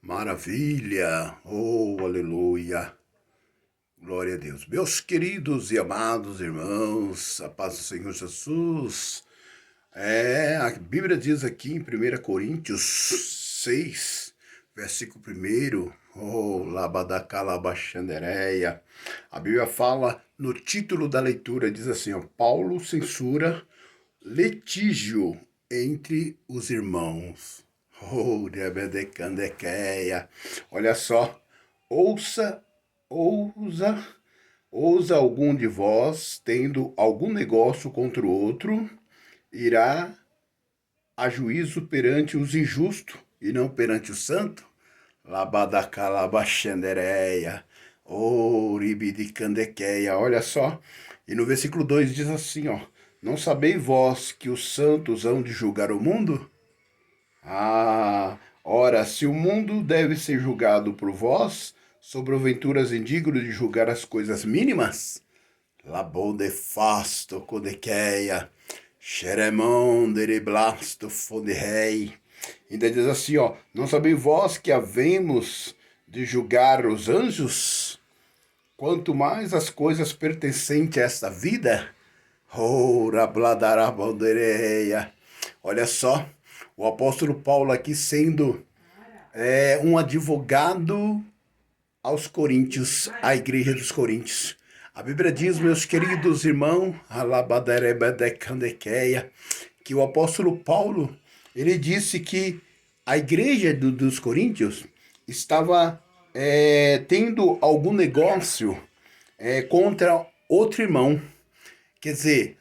Maravilha! Oh, aleluia! Glória a Deus. Meus queridos e amados irmãos, a paz do Senhor Jesus. A Bíblia diz aqui em 1 Coríntios 6, versículo 1, oh, labadacalabachandereia. A Bíblia fala, no título da leitura, diz assim, ó, Paulo censura litígio entre os irmãos. Oh, Debedecandequeia. Olha só, ousa algum de vós, tendo algum negócio contra o outro, irá a juízo perante os injustos e não perante o santo? Labadacalabaxandereia, oh, ribidicandequeia, olha só. E no versículo 2 diz assim, ó, não sabeis vós que os santos hão de julgar o mundo? Ora, se o mundo deve ser julgado por vós, sobre aventuras indigno de julgar as coisas mínimas? Labonde fasto codequeia, xeremon dereblasto fonderei. Ainda diz assim, ó, não sabeis vós que havemos de julgar os anjos? Quanto mais as coisas pertencentes a esta vida? Ora, bladarabondereia. Olha só, o apóstolo Paulo aqui sendo um advogado aos Coríntios, à igreja dos Coríntios. A Bíblia diz, meus queridos irmãos, que o apóstolo Paulo, ele disse que a igreja dos Coríntios estava tendo algum negócio contra outro irmão. Quer dizer,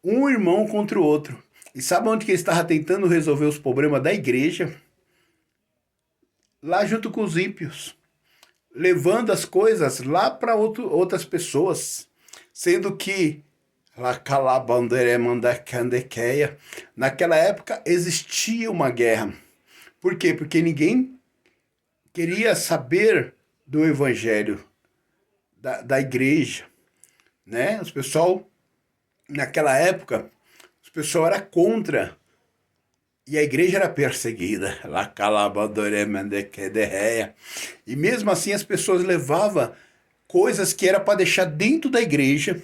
um irmão contra o outro. E sabe onde que ele estava tentando resolver os problemas da igreja? Lá junto com os ímpios. Levando as coisas lá para outras pessoas. Sendo que naquela época existia uma guerra. Por quê? Porque ninguém queria saber do evangelho da igreja, né? Os pessoal, naquela época, os pessoal era contra e a igreja era perseguida. E mesmo assim as pessoas levavam coisas que era para deixar dentro da igreja,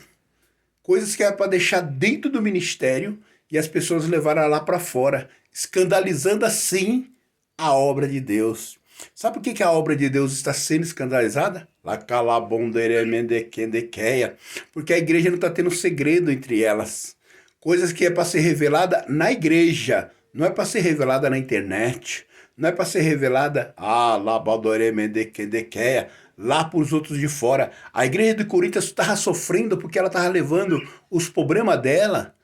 coisas que era para deixar dentro do ministério, e as pessoas levaram lá para fora, escandalizando assim a obra de Deus. Sabe por que a obra de Deus está sendo escandalizada? Porque a igreja não está tendo segredo entre elas. Coisas que é para ser revelada na igreja, não é para ser revelada na internet, não é para ser revelada lá para os outros de fora. A igreja de Coríntios estava sofrendo porque ela estava levando os problemas dela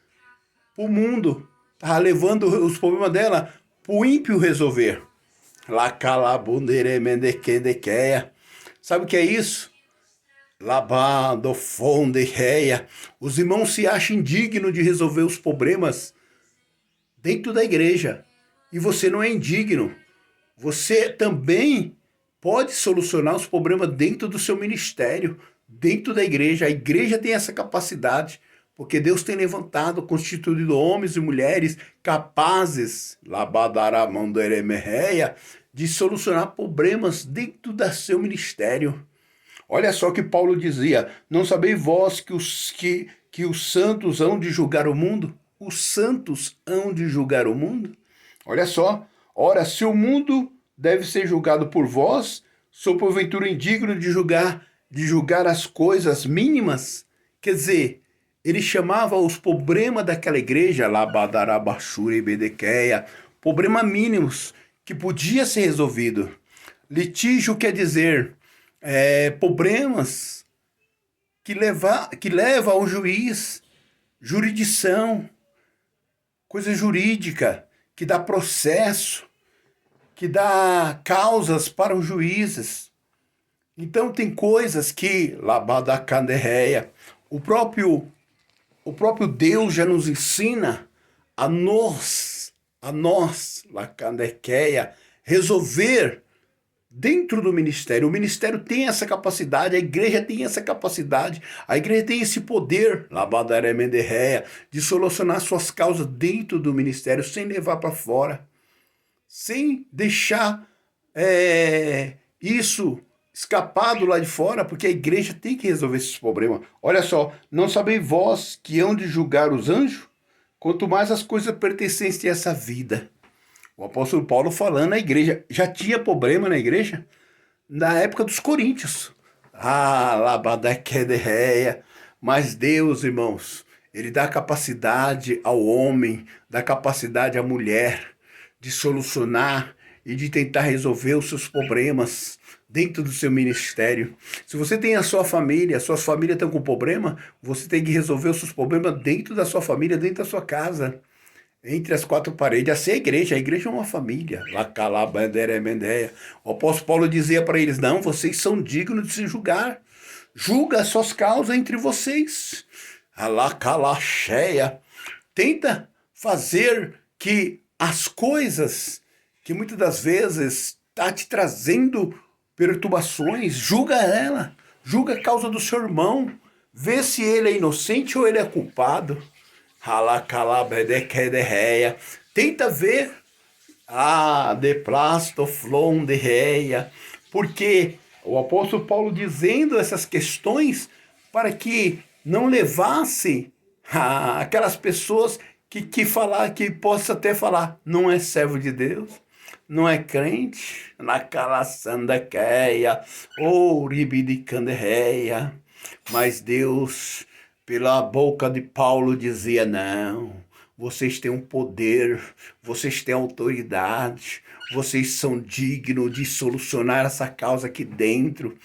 para o mundo, estava levando os problemas dela para o ímpio resolver. Sabe o que é isso? Labando fonde reia. Os irmãos se acham indignos de resolver os problemas dentro da igreja. E você não é indigno. Você também pode solucionar os problemas dentro do seu ministério, dentro da igreja. A igreja tem essa capacidade, porque Deus tem levantado, constituído homens e mulheres capazes, de solucionar problemas dentro do seu ministério. Olha só que Paulo dizia, não sabeis vós que os santos hão de julgar o mundo? Os santos hão de julgar o mundo? Olha só, ora, se o mundo deve ser julgado por vós, sou porventura indigno de julgar as coisas mínimas? Quer dizer, ele chamava os problemas daquela igreja, problemas mínimos, que podia ser resolvido. Litígio quer dizer problemas que leva ao juiz, jurisdição, coisa jurídica, que dá processo, que dá causas para os juízes. Então tem coisas que o próprio Deus já nos ensina a nós, resolver dentro do ministério. O ministério tem essa capacidade, a igreja tem essa capacidade, a igreja tem esse poder, de solucionar suas causas dentro do ministério, sem levar para fora. sem deixar isso escapar do lado de fora, porque a igreja tem que resolver esses problemas. Olha só, não sabeis vós que hão de julgar os anjos? Quanto mais as coisas pertencentes a essa vida. O apóstolo Paulo falando na igreja. Já tinha problema na igreja na época dos coríntios. Labadaquedereia. Mas Deus, irmãos, ele dá capacidade ao homem, dá capacidade à mulher de solucionar e de tentar resolver os seus problemas dentro do seu ministério. Se você tem a sua família, suas famílias estão com problema, você tem que resolver os seus problemas dentro da sua família, dentro da sua casa, entre as quatro paredes. Assim é a igreja é uma família. O apóstolo Paulo dizia para eles, não, vocês são dignos de se julgar. Julga as suas causas entre vocês. Alacalacheia. Tenta fazer que as coisas que muitas das vezes está te trazendo perturbações, julga ela, julga a causa do seu irmão, vê se ele é inocente ou ele é culpado. Tenta ver de plastoflon de reia, porque o apóstolo Paulo dizendo essas questões para que não levasse aquelas pessoas que falar, que possa até falar, não é servo de Deus, não é crente, naquela sandaqueia, ou ribidicandereia, mas Deus, pela boca de Paulo, dizia, não, vocês têm um poder, vocês têm autoridade, vocês são dignos de solucionar essa causa aqui dentro.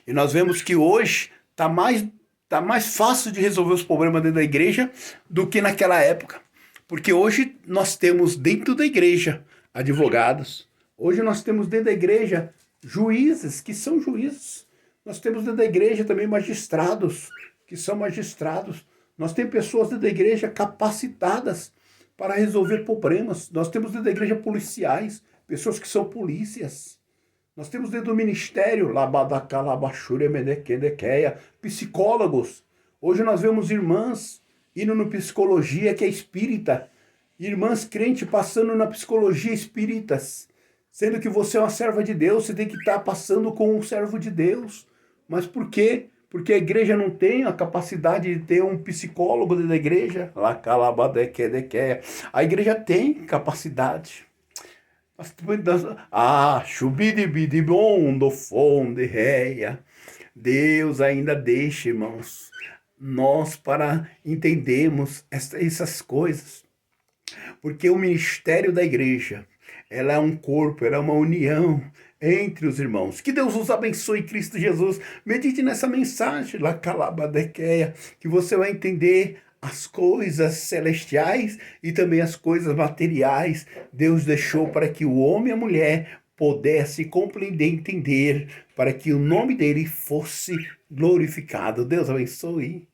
E nós vemos que hoje está mais fácil de resolver os problemas dentro da igreja do que naquela época. Porque hoje nós temos dentro da igreja advogados, hoje nós temos dentro da igreja juízes, que são juízes, nós temos dentro da igreja também magistrados, que são magistrados, nós temos pessoas dentro da igreja capacitadas para resolver problemas, nós temos dentro da igreja policiais, pessoas que são polícias, nós temos dentro do ministério psicólogos, hoje nós vemos irmãs indo no psicologia, que é espírita, irmãs crentes passando na psicologia espíritas, sendo que você é uma serva de Deus, você tem que estar passando com um servo de Deus. Mas por quê? Porque a igreja não tem a capacidade de ter um psicólogo dentro da igreja. A igreja tem capacidade. Deus ainda deixa, irmãos, nós para entendermos essas coisas. Porque o ministério da igreja, ela é um corpo, ela é uma união entre os irmãos. Que Deus os abençoe, Cristo Jesus. Medite nessa mensagem, que você vai entender as coisas celestiais e também as coisas materiais. Deus deixou para que o homem e a mulher pudesse compreender e entender, para que o nome dele fosse glorificado. Deus abençoe.